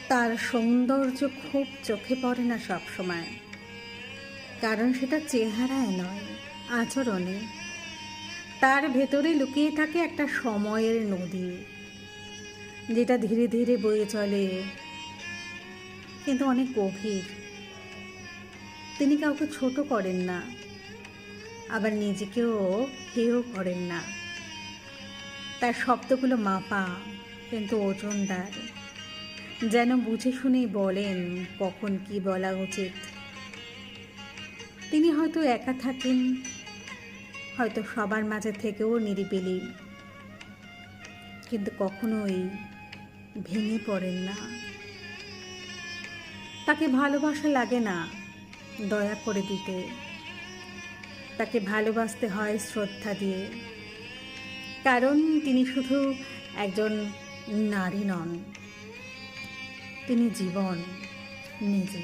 তার সৌন্দর্য খুব চোখে পড়ে না সব সময়, কারণ সেটা চেহারায় নয়, আচরণে। তার ভেতরে লুকিয়ে থাকে একটা সময়ের নদী, যেটা ধীরে ধীরে বয়ে চলে, কিন্তু অনেক গভীর। তিনি কাউকে ছোট করেন না, আবার নিজেকেও হেয় করেন না। তার শব্দগুলো মাপা, কিন্তু ওজনদার, যেন বুঝে শুনেই বলেন কখন কি বলা উচিত। তিনি হয়তো একা থাকেন, হয়তো সবার মাঝে থেকেও নিরিবিলি, কিন্তু কখনোই ভেঙে পড়েন না। তাকে ভালোবাসা লাগে না দয়া করে দিতে, তাকে ভালোবাসতে হয় শ্রদ্ধা দিয়ে, কারণ তিনি শুধু একজন নারী নন, তিনি জীবন নিজে।